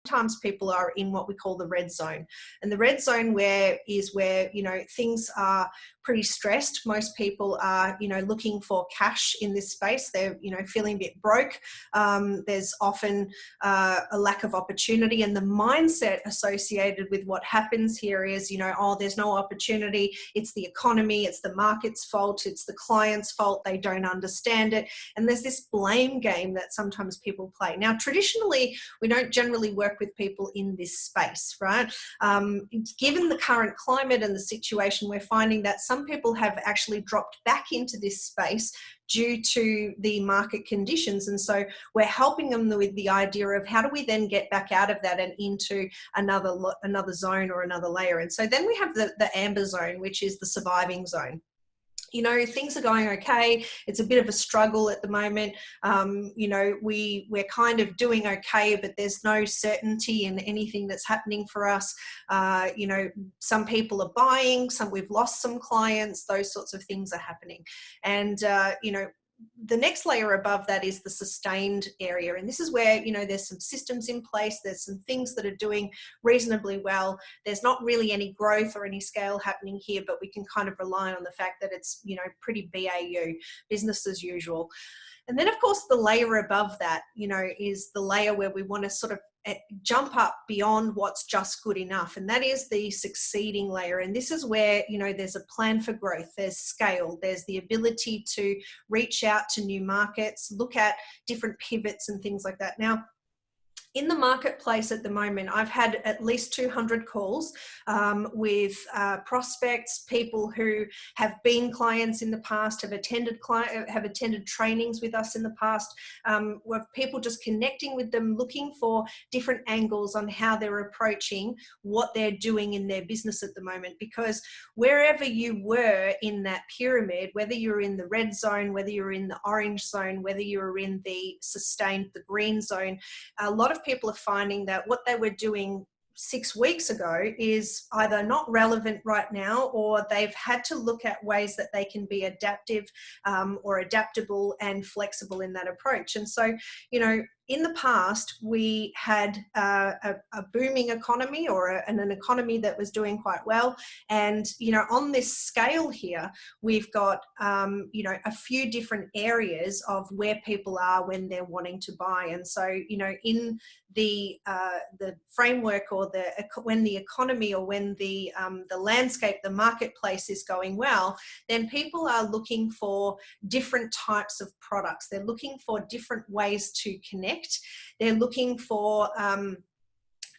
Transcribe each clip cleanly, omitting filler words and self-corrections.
sometimes people are in what we call the red zone. And the red zone is where, you know, things are pretty stressed. Most people are, you know, looking for cash in this space. They're, you know, feeling a bit broke. There's often a lack of opportunity, and the mindset associated with what happens here is, you know, oh, there's no opportunity. It's the economy. It's the market's fault. It's the client's fault. They don't understand it. And there's this blame game that sometimes people play. Now, traditionally, we don't generally work with people in this space, right? Given the current climate and the situation, we're finding that some people have actually dropped back into this space due to the market conditions. And so we're helping them with the idea of how do we then get back out of that and into another zone or another layer. And so then we have the amber zone, which is the surviving zone. You know, things are going okay. It's a bit of a struggle at the moment. You know, we're kind of doing okay, but there's no certainty in anything that's happening for us. You know, some people are buying, we've lost some clients, those sorts of things are happening. And, you know, the next layer above that is the sustained area. And this is where, you know, there's some systems in place. There's some things that are doing reasonably well. There's not really any growth or any scale happening here, but we can kind of rely on the fact that it's, you know, pretty BAU, business as usual. And then, of course, the layer above that, you know, is the layer where we want to sort of jump up beyond what's just good enough. And that is the succeeding layer. And this is where, you know, there's a plan for growth, there's scale, there's the ability to reach out to new markets, look at different pivots and things like that. Now, in the marketplace at the moment, I've had at least 200 calls with prospects, people who have been clients in the past, have attended trainings with us in the past, with people just connecting with them, looking for different angles on how they're approaching what they're doing in their business at the moment. Because wherever you were in that pyramid, whether you're in the red zone, whether you're in the orange zone, whether you're in the green zone, a lot of people are finding that what they were doing 6 weeks ago is either not relevant right now, or they've had to look at ways that they can be adaptive or adaptable and flexible in that approach. And so, you know, in the past, we had a booming economy or an economy that was doing quite well. And, you know, on this scale here, we've got, you know, a few different areas of where people are when they're wanting to buy. And so, you know, in the framework or when the economy or when the landscape, the marketplace is going well, then people are looking for different types of products. They're looking for different ways to connect. They're looking for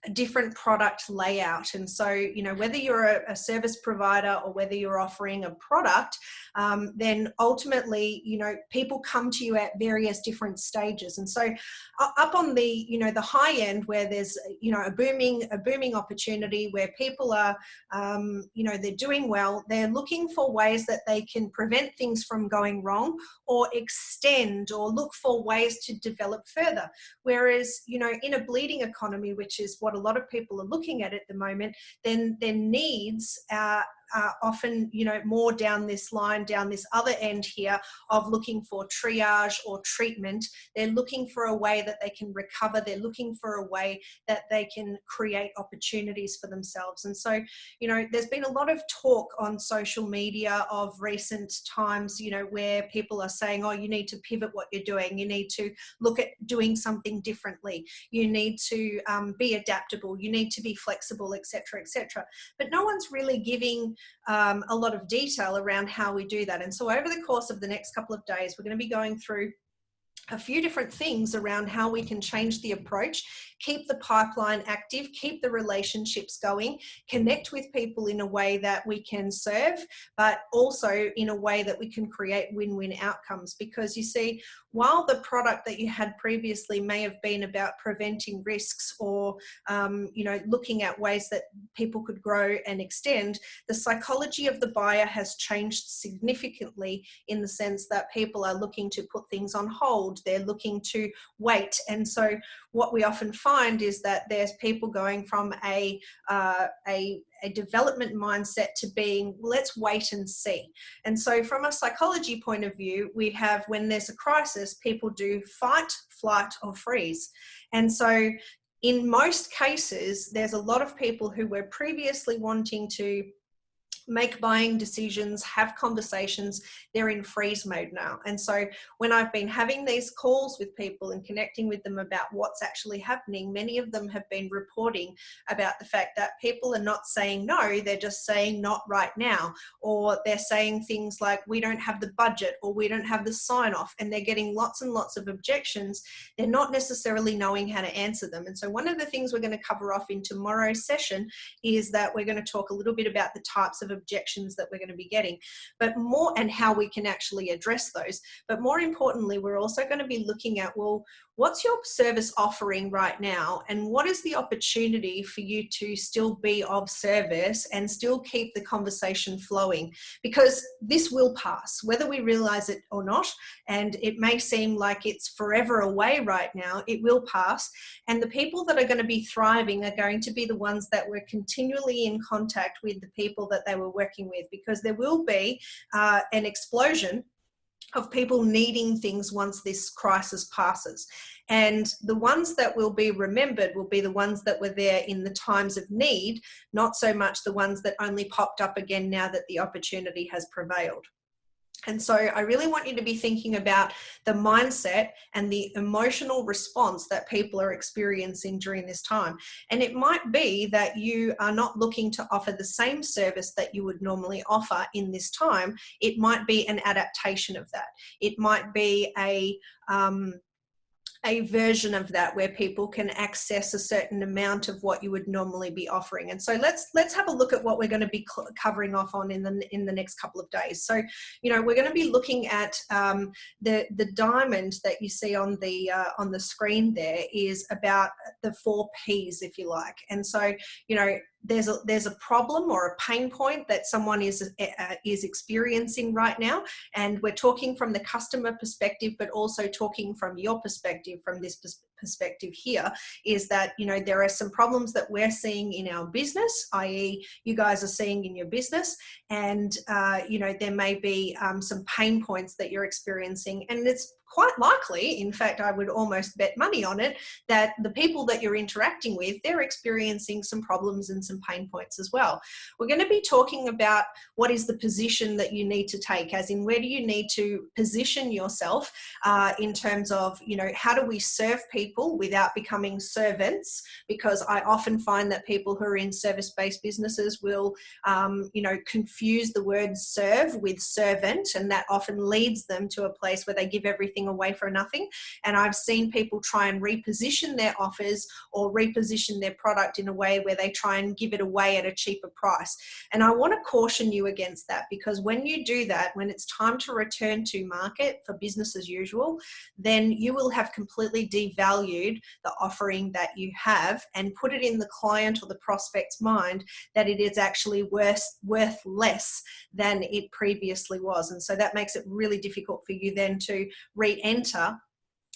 a different product layout. And so, you know, whether you're a service provider or whether you're offering a product, then ultimately, you know, people come to you at various different stages. And so up on the, you know, the high end where there's, you know, a booming opportunity where people are, you know, they're doing well, they're looking for ways that they can prevent things from going wrong or extend or look for ways to develop further. Whereas, you know, in a bleeding economy, which is what a lot of people are looking at the moment, then their needs are often, you know, more down this line, down this other end here of looking for triage or treatment. They're looking for a way that they can recover. They're looking for a way that they can create opportunities for themselves. And so, you know, there's been a lot of talk on social media of recent times, you know, where people are saying, oh, you need to pivot what you're doing. You need to look at doing something differently. You need to be adaptable. You need to be flexible, etc., etc. But no one's really giving a lot of detail around how we do that. And so over the course of the next couple of days, we're going to be going through a few different things around how we can change the approach, keep the pipeline active, keep the relationships going, connect with people in a way that we can serve, but also in a way that we can create win-win outcomes. Because you see, while the product that you had previously may have been about preventing risks or, you know, looking at ways that people could grow and extend, the psychology of the buyer has changed significantly in the sense that people are looking to put things on hold. They're looking to wait. And so what we often find is that there's people going from a development mindset to being, let's wait and see. And so from a psychology point of view, we have, when there's a crisis, people do fight, flight, or freeze. And so in most cases, there's a lot of people who were previously wanting to make buying decisions, have conversations, they're in freeze mode now. And so when I've been having these calls with people and connecting with them about what's actually happening, many of them have been reporting about the fact that people are not saying no, they're just saying not right now, or they're saying things like, we don't have the budget, or we don't have the sign off, and they're getting lots and lots of objections. They're not necessarily knowing how to answer them. And so one of the things we're going to cover off in tomorrow's session is that we're going to talk a little bit about the types of objections that we're going to be getting, but more, and how we can actually address those. But more importantly, we're also going to be looking at, well, what's your service offering right now, and what is the opportunity for you to still be of service and still keep the conversation flowing, because this will pass whether we realize it or not. And it may seem like it's forever away right now, it will pass. And the people that are going to be thriving are going to be the ones that were continually in contact with the people that they were working with, because there will be an explosion of people needing things once this crisis passes. And the ones that will be remembered will be the ones that were there in the times of need, not so much the ones that only popped up again now that the opportunity has prevailed. And so I really want you to be thinking about the mindset and the emotional response that people are experiencing during this time. And it might be that you are not looking to offer the same service that you would normally offer in this time. It might be an adaptation of that. It might be a version of that where people can access a certain amount of what you would normally be offering. And so let's have a look at what we're going to be covering off on in the next couple of days. So, you know, we're going to be looking at the diamond that you see on the screen there is about the 4 Ps, if you like. And so, you know, there's a problem or a pain point that someone is experiencing right now, and we're talking from the customer perspective, but also talking from your perspective, from this perspective here, is that, you know, there are some problems that we're seeing in our business, i.e. you guys are seeing in your business, and you know, there may be some pain points that you're experiencing, and it's quite likely, in fact, I would almost bet money on it, that the people that you're interacting with, they're experiencing some problems and some pain points as well. We're going to be talking about what is the position that you need to take, as in where do you need to position yourself in terms of, you know, how do we serve people without becoming servants? Because I often find that people who are in service-based businesses will, you know, confuse the word serve with servant, and that often leads them to a place where they give everything away for nothing. And I've seen people try and reposition their offers or reposition their product in a way where they try and give it away at a cheaper price. And I want to caution you against that, because when you do that, when it's time to return to market for business as usual, then you will have completely devalued the offering that you have and put it in the client or the prospect's mind that it is actually worth less than it previously was. And so that makes it really difficult for you then to re-enter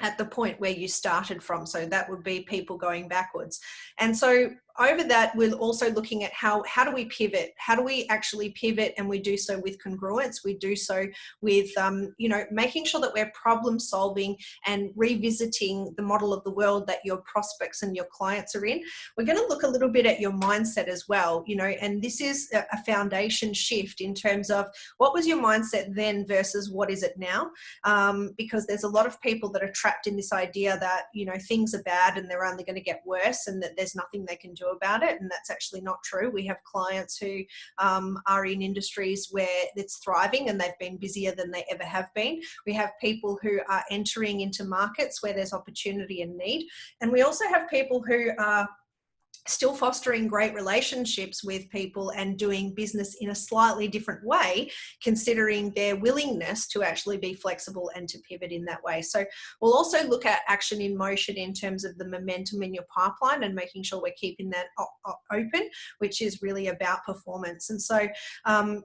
at the point where you started from. So that would be people going backwards. And so over that, we're also looking at how do we pivot? How do we actually pivot? And we do so with congruence. We do so with, you know, making sure that we're problem solving and revisiting the model of the world that your prospects and your clients are in. We're going to look a little bit at your mindset as well, you know, and this is a foundation shift in terms of what was your mindset then versus what is it now? Because there's a lot of people that are trapped in this idea that, you know, things are bad and they're only going to get worse and that there's nothing they can do about it, and that's actually not true. We have clients who are in industries where it's thriving and they've been busier than they ever have been. We have people who are entering into markets where there's opportunity and need, and we also have people who are still fostering great relationships with people and doing business in a slightly different way, considering their willingness to actually be flexible and to pivot in that way. So we'll also look at action in motion in terms of the momentum in your pipeline and making sure we're keeping that open, which is really about performance. And so,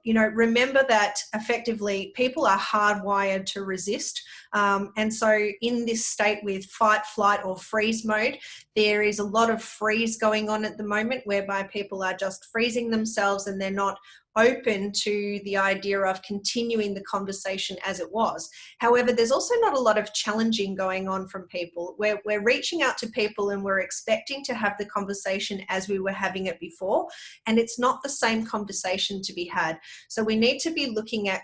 you know, remember that effectively people are hardwired to resist. And so in this state with fight, flight, or freeze mode, there is a lot of freeze going going on at the moment whereby people are just freezing themselves and they're not open to the idea of continuing the conversation as it was. However, there's also not a lot of challenging going on from people. We're reaching out to people and we're expecting to have the conversation as we were having it before, and it's not the same conversation to be had. So we need to be looking at